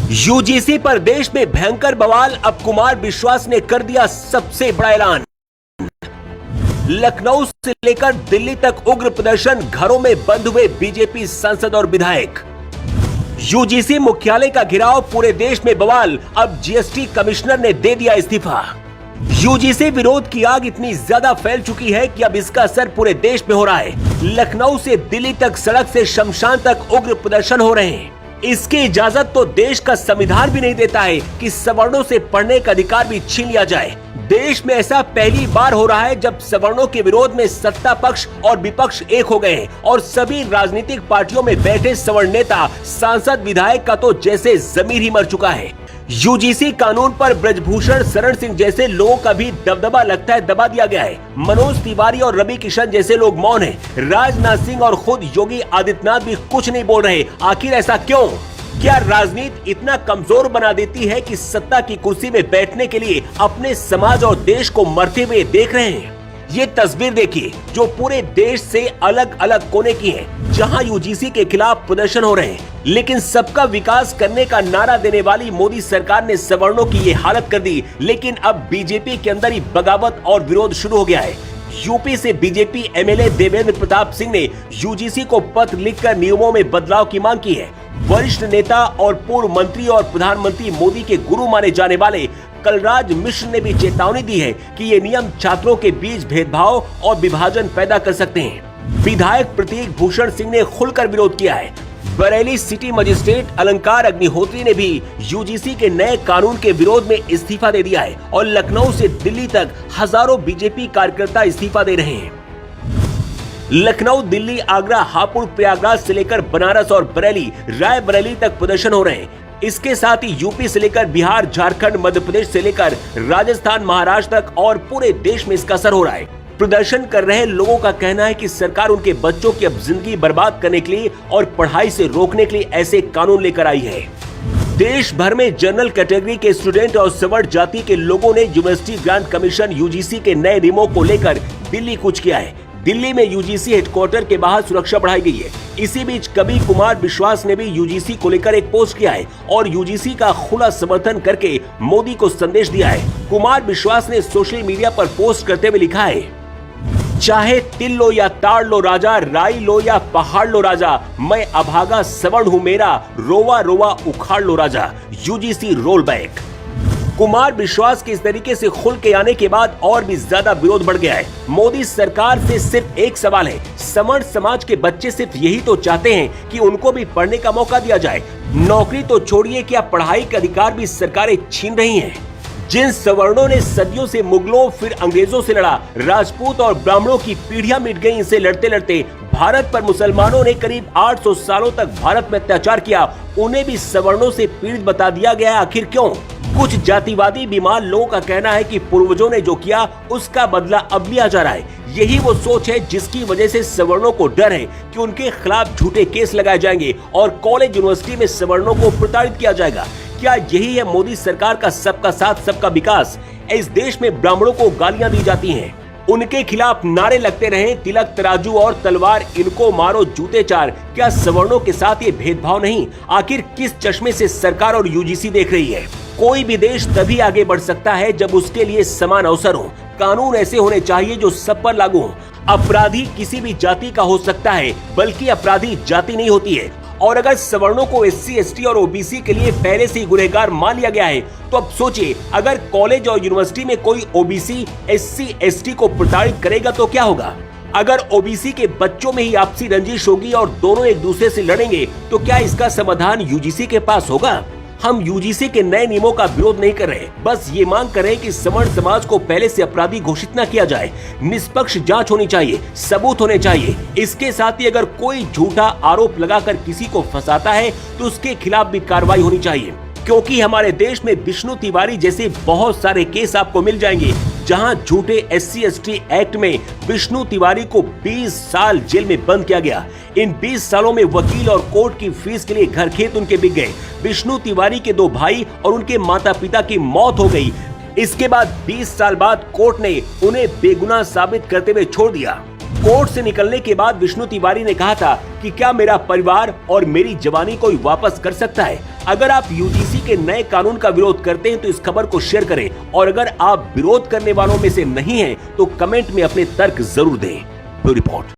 UGC पर देश में भयंकर बवाल। अब कुमार विश्वास ने कर दिया सबसे बड़ा ऐलान। लखनऊ से लेकर दिल्ली तक उग्र प्रदर्शन, घरों में बंद हुए बीजेपी सांसद और विधायक। यूजीसी मुख्यालय का घेराव, पूरे देश में बवाल। अब जीएसटी कमिश्नर ने दे दिया इस्तीफा। यूजीसी विरोध की आग इतनी ज्यादा फैल चुकी है कि अब इसका असर पूरे देश में हो रहा है। लखनऊ से दिल्ली तक, सड़क से शमशान तक उग्र प्रदर्शन हो रहे हैं। इसकी इजाजत तो देश का संविधान भी नहीं देता है कि सवर्णों से पढ़ने का अधिकार भी छीन लिया जाए। देश में ऐसा पहली बार हो रहा है जब सवर्णों के विरोध में सत्ता पक्ष और विपक्ष एक हो गए हैं और सभी राजनीतिक पार्टियों में बैठे सवर्ण नेता, सांसद, विधायक का तो जैसे जमीर ही मर चुका है। यूजीसी कानून पर ब्रजभूषण शरण सिंह जैसे लोगों का भी दबदबा लगता है दबा दिया गया है। मनोज तिवारी और रवि किशन जैसे लोग मौन हैं। राजनाथ सिंह और खुद योगी आदित्यनाथ भी कुछ नहीं बोल रहे। आखिर ऐसा क्यों? क्या राजनीति इतना कमजोर बना देती है कि सत्ता की कुर्सी में बैठने के लिए अपने समाज और देश को मरते हुए देख रहे हैं? ये तस्वीर देखिए जो पूरे देश से अलग अलग कोने की है, जहां यूजीसी के खिलाफ प्रदर्शन हो रहे हैं, लेकिन सबका विकास करने का नारा देने वाली मोदी सरकार ने सवर्णों की ये हालत कर दी। लेकिन अब बीजेपी के अंदर ही बगावत और विरोध शुरू हो गया है। यूपी से बीजेपी एमएलए देवेंद्र प्रताप सिंह ने यूजीसी को पत्र लिखकर नियमों में बदलाव की मांग की है। वरिष्ठ नेता और पूर्व मंत्री और प्रधानमंत्री मोदी के गुरु माने जाने वाले कलराज मिश्र ने भी चेतावनी दी है कि ये नियम छात्रों के बीच भेदभाव और विभाजन पैदा कर सकते हैं। विधायक प्रतीक भूषण सिंह ने खुलकर विरोध किया है। बरेली सिटी मजिस्ट्रेट अलंकार अग्निहोत्री ने भी यूजीसी के नए कानून के विरोध में इस्तीफा दे दिया है और लखनऊ से दिल्ली तक हजारों बीजेपी कार्यकर्ता इस्तीफा दे रहे हैं। लखनऊ, दिल्ली, आगरा, हापुड़, प्रयागराज से लेकर बनारस और बरेली, रायबरेली तक प्रदर्शन हो रहे हैं। इसके साथ ही यूपी से लेकर बिहार, झारखंड, मध्य प्रदेश से लेकर राजस्थान, महाराष्ट्र तक और पूरे देश में इसका असर हो रहा है। प्रदर्शन कर रहे लोगों का कहना है कि सरकार उनके बच्चों की अब जिंदगी बर्बाद करने के लिए और पढ़ाई से रोकने के लिए ऐसे कानून लेकर आई है। देश भर में जनरल कैटेगरी के स्टूडेंट और सवर्ण जाति के लोगों ने यूनिवर्सिटी ग्रांट कमीशन यूजीसी के नए नियमों को लेकर दिल्ली कूच किया है। दिल्ली में यूजीसी हेडक्वार्टर के बाहर सुरक्षा बढ़ाई गई है। इसी बीच कवि कुमार विश्वास ने भी यूजीसी को लेकर एक पोस्ट किया है और यूजीसी का खुला समर्थन करके मोदी को संदेश दिया है। कुमार विश्वास ने सोशल मीडिया पर पोस्ट करते हुए लिखा है, चाहे तिल लो या ताड़ लो राजा, राई लो या पहाड़ लो राजा, मैं अभागा सवर्ण हूँ मेरा, रोवा रोवा उखाड़ लो राजा, यूजीसी रोल बैक। कुमार विश्वास के इस तरीके से खुल के आने के बाद और भी ज्यादा विरोध बढ़ गया है। मोदी सरकार से सिर्फ एक सवाल है, सवर्ण समाज के बच्चे सिर्फ यही तो चाहते हैं कि उनको भी पढ़ने का मौका दिया जाए। नौकरी तो छोड़िए, क्या पढ़ाई का अधिकार भी सरकारें छीन रही हैं? जिन सवर्णों ने सदियों से मुगलों फिर अंग्रेजों से लड़ा, राजपूत और ब्राह्मणों की पीढ़ियां मिट गई इनसे लड़ते लड़ते। भारत पर मुसलमानों ने करीब 800 सालों तक भारत में अत्याचार किया, उन्हें भी सवर्णों से पीड़ित बता दिया गया। आखिर क्यों? कुछ जातिवादी बीमार लोगों का कहना है कि पूर्वजों ने जो किया उसका बदला अब लिया जा रहा है। यही वो सोच है जिसकी वजह से सवर्णों को डर है कि उनके खिलाफ झूठे केस लगाए जाएंगे और कॉलेज यूनिवर्सिटी में सवर्णों को प्रताड़ित किया जाएगा। क्या यही है मोदी सरकार का सबका साथ सबका विकास? इस देश में ब्राह्मणों को गालियां दी जाती हैं, उनके खिलाफ नारे लगते रहे, तिलक तराजू और तलवार, इनको मारो जूते चार। क्या सवर्णों के साथ ये भेदभाव नहीं? आखिर किस चश्मे से सरकार और यूजीसी देख रही है? कोई भी देश तभी आगे बढ़ सकता है जब उसके लिए समान अवसर हो। कानून ऐसे होने चाहिए जो सब पर लागू हो। अपराधी किसी भी जाति का हो सकता है, बल्कि अपराधी जाति नहीं होती है। और अगर सवर्णों को एससी, एसटी और ओबीसी के लिए पहले से ही गुनहगार मान लिया गया है, तो अब सोचिए अगर कॉलेज और यूनिवर्सिटी में कोई ओबीसी, एससी, एसटी को प्रताड़ित करेगा तो क्या होगा? अगर ओबीसी के बच्चों में ही आपसी रंजिश होगी और दोनों एक दूसरे से लड़ेंगे, तो क्या इसका समाधान यूजीसी के पास होगा? हम यूजीसी के नए नियमों का विरोध नहीं कर रहे, बस ये मांग कर रहे हैं कि सवर्ण समाज को पहले से अपराधी घोषित न किया जाए। निष्पक्ष जांच होनी चाहिए, सबूत होने चाहिए। इसके साथ ही अगर कोई झूठा आरोप लगाकर किसी को फंसाता है तो उसके खिलाफ भी कार्रवाई होनी चाहिए, क्योंकि हमारे देश में विष्णु तिवारी जैसे बहुत सारे केस आपको मिल जाएंगे जहां झूठे एससी एसटी एक्ट में विष्णु तिवारी को 20 साल जेल में बंद किया गया। इन 20 सालों में वकील और कोर्ट की फीस के लिए घर खेत उनके बिक गए। विष्णु तिवारी के 2 भाई और उनके माता पिता की मौत हो गई। इसके बाद 20 साल बाद कोर्ट ने उन्हें बेगुनाह साबित करते हुए छोड़ दिया। कोर्ट से निकलने के बाद विष्णु तिवारी ने कहा था कि क्या मेरा परिवार और मेरी जवानी कोई वापस कर सकता है? अगर आप यूजीसी के नए कानून का विरोध करते हैं तो इस खबर को शेयर करें, और अगर आप विरोध करने वालों में से नहीं हैं तो कमेंट में अपने तर्क जरूर दें। Bureau report.